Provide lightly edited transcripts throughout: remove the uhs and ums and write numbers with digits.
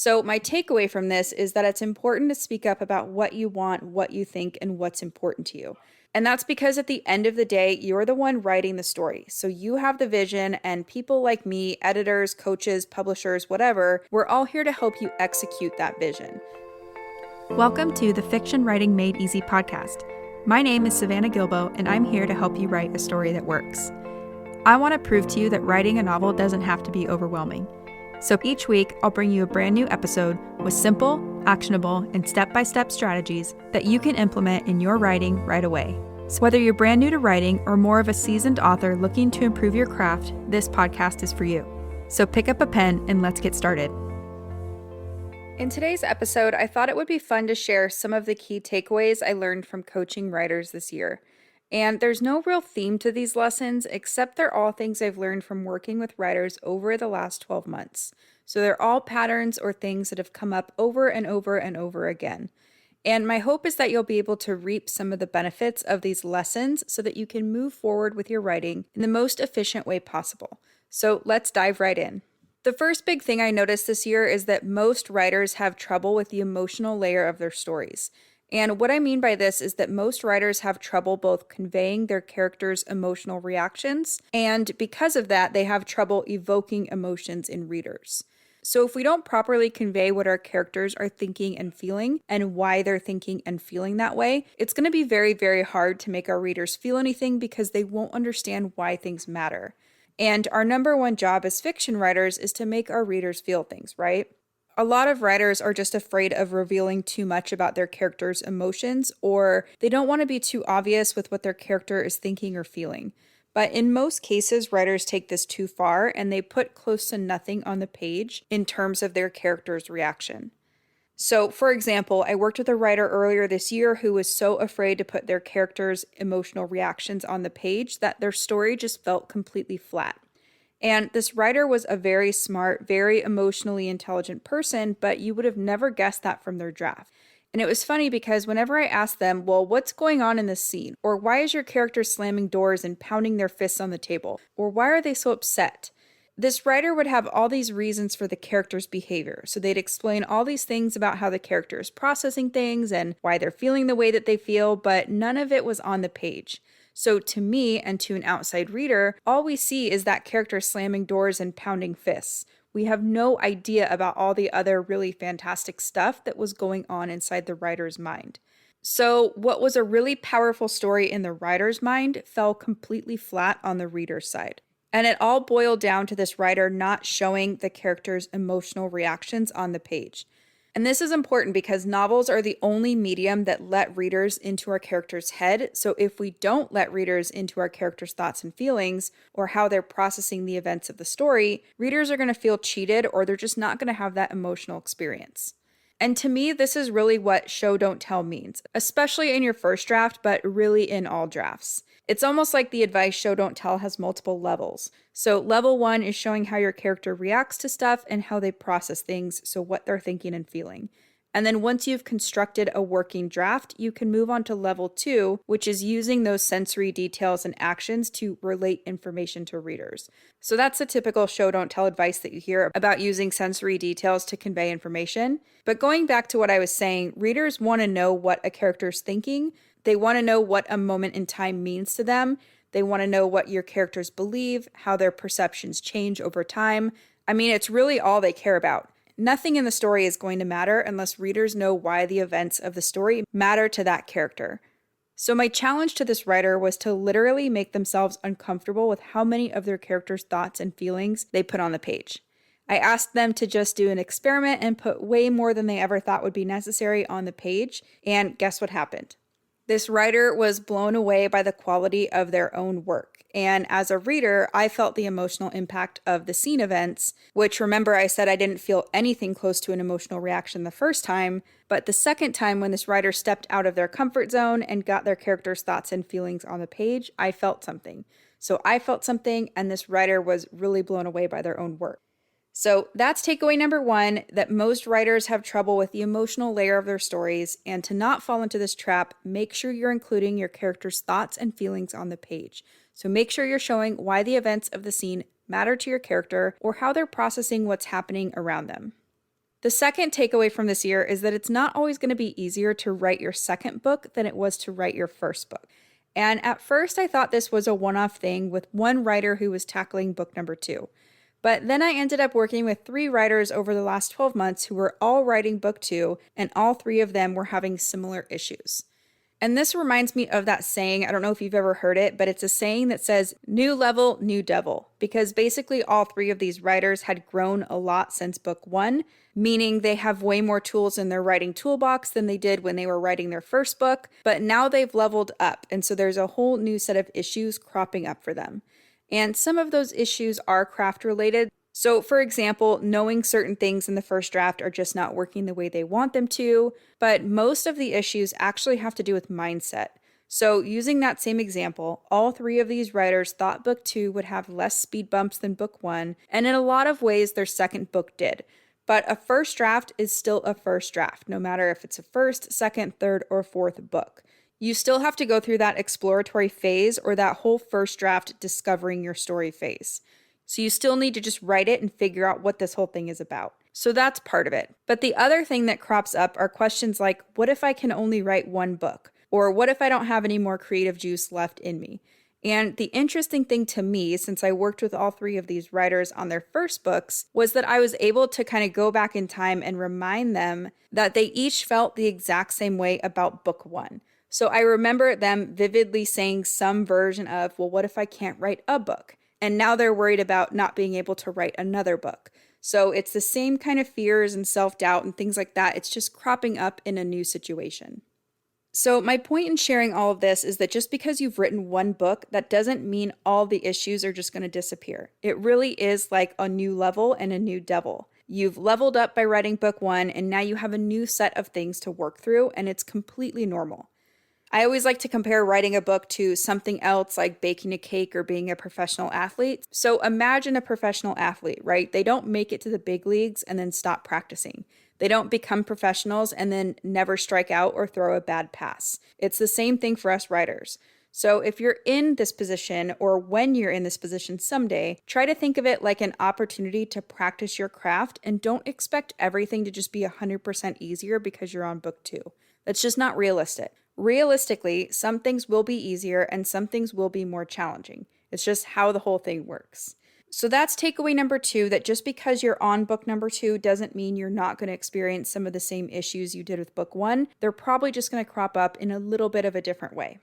So, my takeaway from this is that it's important to speak up about what you want, what you think, and what's important to you. And that's because at the end of the day, you're the one writing the story. So, you have the vision, and people like me, editors, coaches, publishers, whatever, we're all here to help you execute that vision. Welcome to the Fiction Writing Made Easy podcast. My name is Savannah Gilbo, and I'm here to help you write a story that works. I want to prove to you that writing a novel doesn't have to be overwhelming. So each week, I'll bring you a brand new episode with simple, actionable, and step-by-step strategies that you can implement in your writing right away. So whether you're brand new to writing or more of a seasoned author looking to improve your craft, this podcast is for you. So pick up a pen and let's get started. In today's episode, I thought it would be fun to share some of the key takeaways I learned from coaching writers this year. And there's no real theme to these lessons, except they're all things I've learned from working with writers over the last 12 months. So they're all patterns or things that have come up over and over and over again. And my hope is that you'll be able to reap some of the benefits of these lessons so that you can move forward with your writing in the most efficient way possible. So let's dive right in. The first big thing I noticed this year is that most writers have trouble with the emotional layer of their stories. And what I mean by this is that most writers have trouble both conveying their characters' emotional reactions, and because of that, they have trouble evoking emotions in readers. So if we don't properly convey what our characters are thinking and feeling, and why they're thinking and feeling that way, it's going to be very, very hard to make our readers feel anything because they won't understand why things matter. And our number one job as fiction writers is to make our readers feel things, right? A lot of writers are just afraid of revealing too much about their character's emotions, or they don't want to be too obvious with what their character is thinking or feeling. But in most cases, writers take this too far and they put close to nothing on the page in terms of their character's reaction. So, for example, I worked with a writer earlier this year who was so afraid to put their character's emotional reactions on the page that their story just felt completely flat. And this writer was a very smart, very emotionally intelligent person, but you would have never guessed that from their draft. And it was funny because whenever I asked them, well, what's going on in this scene? Or why is your character slamming doors and pounding their fists on the table? Or why are they so upset? This writer would have all these reasons for the character's behavior. So they'd explain all these things about how the character is processing things and why they're feeling the way that they feel, but none of it was on the page. So to me and to an outside reader, all we see is that character slamming doors and pounding fists. We have no idea about all the other really fantastic stuff that was going on inside the writer's mind. So what was a really powerful story in the writer's mind fell completely flat on the reader's side. And it all boiled down to this writer not showing the character's emotional reactions on the page. And this is important because novels are the only medium that let readers into our character's head. So if we don't let readers into our character's thoughts and feelings, or how they're processing the events of the story, readers are going to feel cheated, or they're just not going to have that emotional experience. And to me, this is really what show don't tell means, especially in your first draft, but really in all drafts. It's almost like the advice show don't tell has multiple levels. So level 1 is showing how your character reacts to stuff and how they process things, so what they're thinking and feeling. And then once you've constructed a working draft, you can move on to level 2, which is using those sensory details and actions to relate information to readers. So that's the typical show don't tell advice that you hear about using sensory details to convey information. But going back to what I was saying, readers want to know what a character's thinking. They want to know what a moment in time means to them. They want to know what your characters believe, how their perceptions change over time. I mean, it's really all they care about. Nothing in the story is going to matter unless readers know why the events of the story matter to that character. So my challenge to this writer was to literally make themselves uncomfortable with how many of their characters' thoughts and feelings they put on the page. I asked them to just do an experiment and put way more than they ever thought would be necessary on the page, and guess what happened? This writer was blown away by the quality of their own work. And as a reader, I felt the emotional impact of the scene events, which remember I said I didn't feel anything close to an emotional reaction the first time, but the second time when this writer stepped out of their comfort zone and got their characters' thoughts and feelings on the page, I felt something. So I felt something, and this writer was really blown away by their own work. So that's takeaway number 1, that most writers have trouble with the emotional layer of their stories, and to not fall into this trap, make sure you're including your character's thoughts and feelings on the page. So make sure you're showing why the events of the scene matter to your character or how they're processing what's happening around them. The second takeaway from this year is that it's not always going to be easier to write your second book than it was to write your first book. And at first, I thought this was a one-off thing with one writer who was tackling book number 2. But then I ended up working with 3 writers over the last 12 months who were all writing book 2, and all 3 of them were having similar issues. And this reminds me of that saying, I don't know if you've ever heard it, but it's a saying that says, new level, new devil. Because basically all 3 of these writers had grown a lot since book 1, meaning they have way more tools in their writing toolbox than they did when they were writing their first book, but now they've leveled up, and so there's a whole new set of issues cropping up for them. And some of those issues are craft related. So, for example, knowing certain things in the first draft are just not working the way they want them to, but most of the issues actually have to do with mindset. So, using that same example, all 3 of these writers thought book 2 would have less speed bumps than book 1, and in a lot of ways, their second book did. But a first draft is still a first draft, no matter if it's a first, second, third, or fourth book. You still have to go through that exploratory phase or that whole first draft discovering your story phase. So you still need to just write it and figure out what this whole thing is about. So that's part of it. But the other thing that crops up are questions like, what if I can only write one book? Or what if I don't have any more creative juice left in me? And the interesting thing to me, since I worked with all 3 of these writers on their first books, was that I was able to kind of go back in time and remind them that they each felt the exact same way about book 1. So I remember them vividly saying some version of, well, what if I can't write a book? And now they're worried about not being able to write another book. So it's the same kind of fears and self-doubt and things like that. It's just cropping up in a new situation. So my point in sharing all of this is that just because you've written one book, that doesn't mean all the issues are just going to disappear. It really is like a new level and a new devil. You've leveled up by writing book 1, and now you have a new set of things to work through, and it's completely normal. I always like to compare writing a book to something else like baking a cake or being a professional athlete. So imagine a professional athlete, right? They don't make it to the big leagues and then stop practicing. They don't become professionals and then never strike out or throw a bad pass. It's the same thing for us writers. So if you're in this position, or when you're in this position someday, try to think of it like an opportunity to practice your craft, and don't expect everything to just be 100% easier because you're on book 2. That's just not realistic. Realistically, some things will be easier and some things will be more challenging. It's just how the whole thing works. So that's takeaway number 2, that just because you're on book number 2 doesn't mean you're not going to experience some of the same issues you did with book 1. They're probably just going to crop up in a little bit of a different way.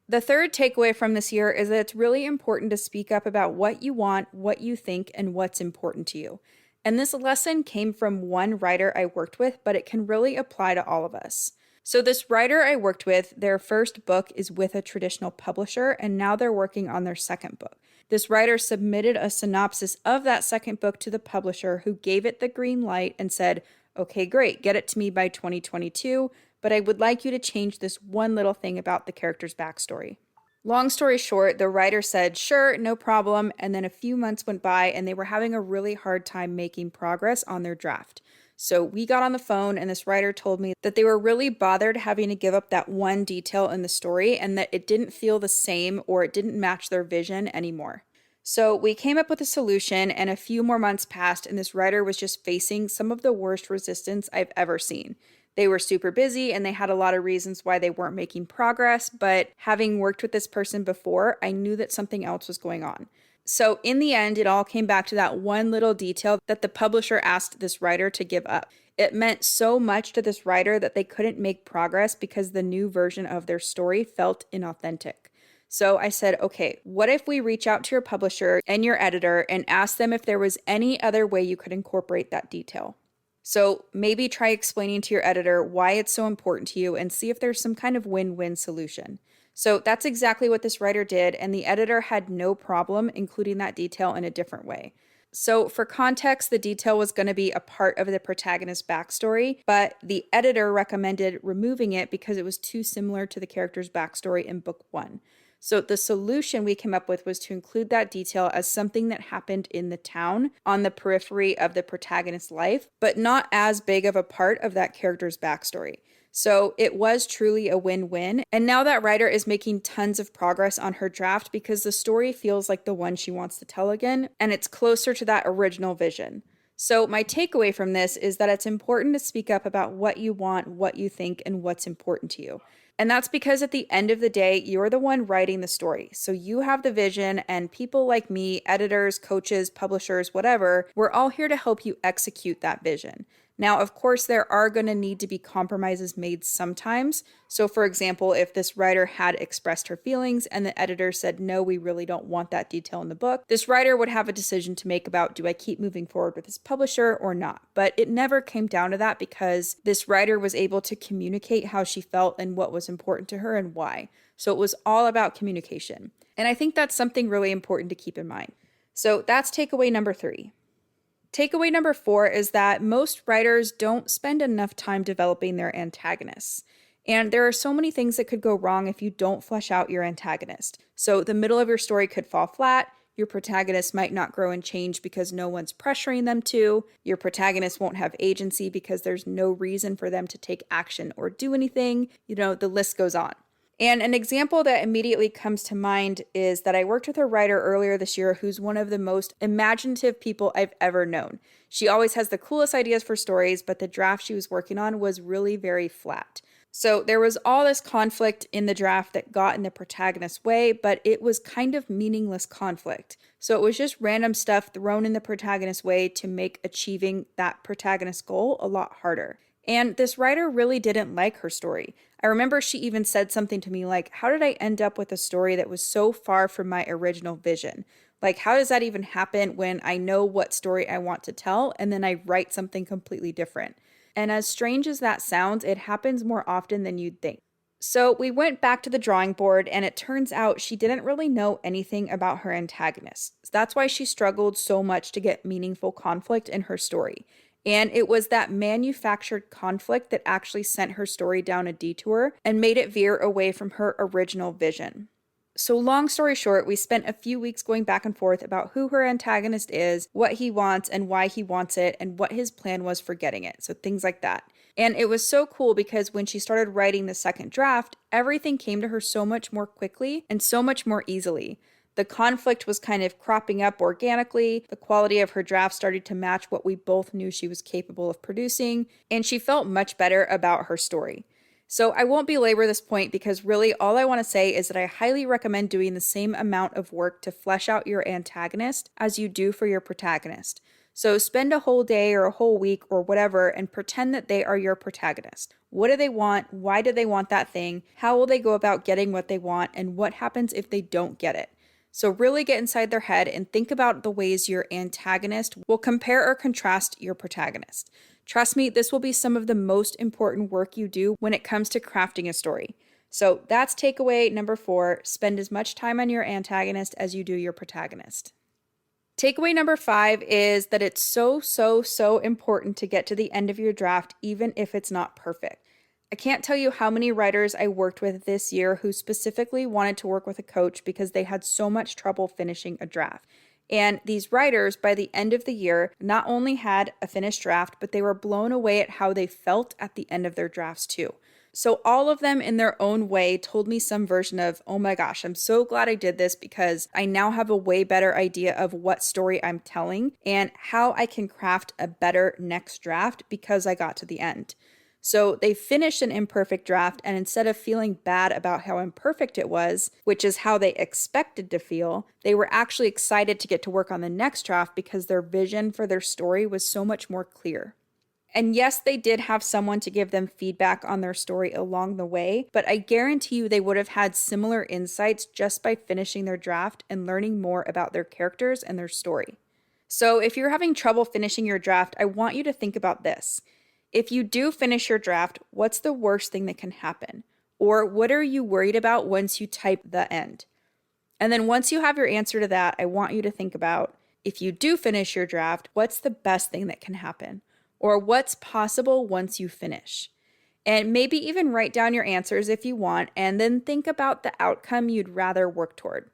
The third takeaway from this year is that it's really important to speak up about what you want, what you think, and what's important to you. And this lesson came from one writer I worked with, but it can really apply to all of us. So this writer I worked with, their first book is with a traditional publisher, and now they're working on their second book. This writer submitted a synopsis of that second book to the publisher, who gave it the green light and said, okay, great, get it to me by 2022, but I would like you to change this one little thing about the character's backstory. Long story short, the writer said, sure, no problem, and then a few months went by and they were having a really hard time making progress on their draft. So we got on the phone and this writer told me that they were really bothered having to give up that one detail in the story and that it didn't feel the same or it didn't match their vision anymore. So we came up with a solution, and a few more months passed and this writer was just facing some of the worst resistance I've ever seen. They were super busy and they had a lot of reasons why they weren't making progress, but having worked with this person before, I knew that something else was going on. So in the end, it all came back to that one little detail that the publisher asked this writer to give up. It meant so much to this writer that they couldn't make progress because the new version of their story felt inauthentic. So I said, okay, what if we reach out to your publisher and your editor and ask them if there was any other way you could incorporate that detail? So maybe try explaining to your editor why it's so important to you and see if there's some kind of win-win solution. So that's exactly what this writer did, and the editor had no problem including that detail in a different way. So for context, the detail was going to be a part of the protagonist's backstory, but the editor recommended removing it because it was too similar to the character's backstory in book 1. So the solution we came up with was to include that detail as something that happened in the town on the periphery of the protagonist's life, but not as big of a part of that character's backstory. So it was truly a win-win. And now that writer is making tons of progress on her draft because the story feels like the one she wants to tell again, and it's closer to that original vision. So, my takeaway from this is that it's important to speak up about what you want, what you think, and what's important to you. And that's because at the end of the day, you're the one writing the story. So, you have the vision, and people like me, editors, coaches, publishers, whatever, we're all here to help you execute that vision. Now, of course, there are going to need to be compromises made sometimes. So, for example, if this writer had expressed her feelings and the editor said, no, we really don't want that detail in the book, this writer would have a decision to make about, do I keep moving forward with this publisher or not? But it never came down to that because this writer was able to communicate how she felt and what was important to her and why. So, it was all about communication. And I think that's something really important to keep in mind. So, that's takeaway number 3. Takeaway number 4 is that most writers don't spend enough time developing their antagonists. And there are so many things that could go wrong if you don't flesh out your antagonist. So the middle of your story could fall flat, your protagonist might not grow and change because no one's pressuring them to, your protagonist won't have agency because there's no reason for them to take action or do anything, the list goes on. And an example that immediately comes to mind is that I worked with a writer earlier this year who's one of the most imaginative people I've ever known. She always has the coolest ideas for stories, but the draft she was working on was really very flat. So there was all this conflict in the draft that got in the protagonist's way, but it was kind of meaningless conflict. So it was just random stuff thrown in the protagonist's way to make achieving that protagonist's goal a lot harder. And this writer really didn't like her story. I remember she even said something to me like, how did I end up with a story that was so far from my original vision? Like, how does that even happen when I know what story I want to tell and then I write something completely different? And as strange as that sounds, it happens more often than you'd think. So we went back to the drawing board, and it turns out she didn't really know anything about her antagonist. That's why she struggled so much to get meaningful conflict in her story. And it was that manufactured conflict that actually sent her story down a detour and made it veer away from her original vision. So long story short, we spent a few weeks going back and forth about who her antagonist is, what he wants and why he wants it, and what his plan was for getting it. So things like that. And it was so cool because when she started writing the second draft, everything came to her so much more quickly and so much more easily. The conflict was kind of cropping up organically, the quality of her draft started to match what we both knew she was capable of producing, and she felt much better about her story. So I won't belabor this point because really all I want to say is that I highly recommend doing the same amount of work to flesh out your antagonist as you do for your protagonist. So spend a whole day or a whole week or whatever and pretend that they are your protagonist. What do they want? Why do they want that thing? How will they go about getting what they want? And what happens if they don't get it? So really get inside their head and think about the ways your antagonist will compare or contrast your protagonist. Trust me, this will be some of the most important work you do when it comes to crafting a story. So that's takeaway number 4. Spend as much time on your antagonist as you do your protagonist. Takeaway number 5 is that it's so important to get to the end of your draft, even if it's not perfect. I can't tell you how many writers I worked with this year who specifically wanted to work with a coach because they had so much trouble finishing a draft. And these writers, by the end of the year, not only had a finished draft, but they were blown away at how they felt at the end of their drafts too. So all of them in their own way told me some version of, oh my gosh, I'm so glad I did this because I now have a way better idea of what story I'm telling and how I can craft a better next draft because I got to the end. So they finished an imperfect draft, and instead of feeling bad about how imperfect it was, which is how they expected to feel, they were actually excited to get to work on the next draft because their vision for their story was so much more clear. And yes, they did have someone to give them feedback on their story along the way, but I guarantee you they would have had similar insights just by finishing their draft and learning more about their characters and their story. So if you're having trouble finishing your draft, I want you to think about this. If you do finish your draft, what's the worst thing that can happen? Or what are you worried about once you type the end? And then once you have your answer to that, I want you to think about, if you do finish your draft, what's the best thing that can happen? Or what's possible once you finish? And maybe even write down your answers if you want, and then think about the outcome you'd rather work toward.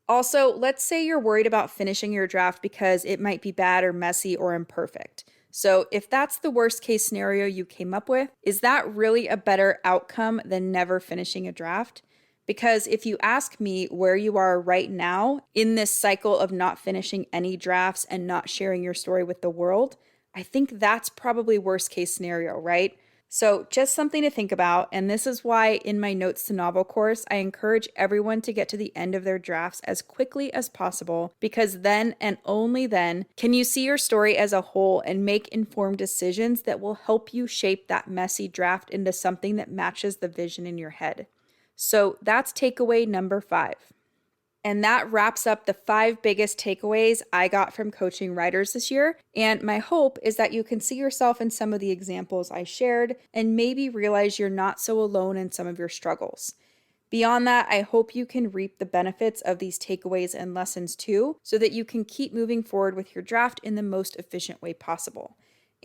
Also, let's say you're worried about finishing your draft because it might be bad or messy or imperfect. So if that's the worst case scenario you came up with, is that really a better outcome than never finishing a draft? Because if you ask me where you are right now in this cycle of not finishing any drafts and not sharing your story with the world, I think that's probably worst case scenario, right? So just something to think about. And this is why in my Notes to Novel course, I encourage everyone to get to the end of their drafts as quickly as possible, because then and only then can you see your story as a whole and make informed decisions that will help you shape that messy draft into something that matches the vision in your head. So that's takeaway number 5. And that wraps up the 5 biggest takeaways I got from coaching writers this year. And my hope is that you can see yourself in some of the examples I shared and maybe realize you're not so alone in some of your struggles. Beyond that, I hope you can reap the benefits of these takeaways and lessons too, so that you can keep moving forward with your draft in the most efficient way possible.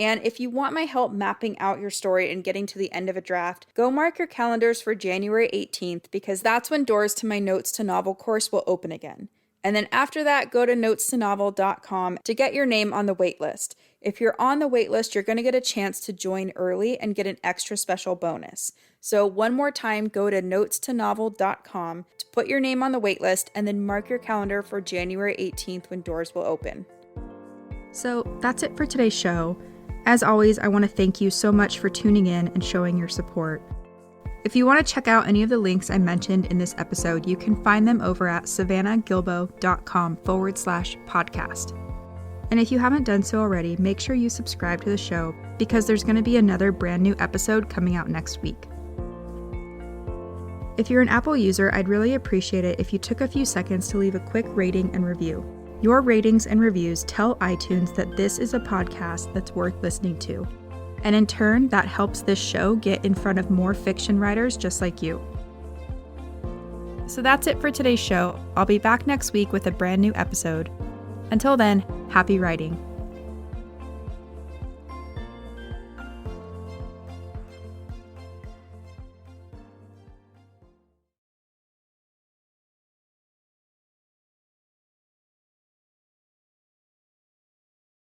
And if you want my help mapping out your story and getting to the end of a draft, go mark your calendars for January 18th, because that's when doors to my Notes to Novel course will open again. And then after that, go to notesToNovel.com to get your name on the waitlist. If you're on the waitlist, you're going to get a chance to join early and get an extra special bonus. So one more time, go to notesToNovel.com to put your name on the waitlist and then mark your calendar for January 18th when doors will open. So that's it for today's show. As always, I want to thank you so much for tuning in and showing your support. If you want to check out any of the links I mentioned in this episode, you can find them over at savannahgilbo.com/podcast. And if you haven't done so already, make sure you subscribe to the show, because there's going to be another brand new episode coming out next week. If you're an Apple user, I'd really appreciate it if you took a few seconds to leave a quick rating and review. Your ratings and reviews tell iTunes that this is a podcast that's worth listening to. And in turn, that helps this show get in front of more fiction writers just like you. So that's it for today's show. I'll be back next week with a brand new episode. Until then, happy writing.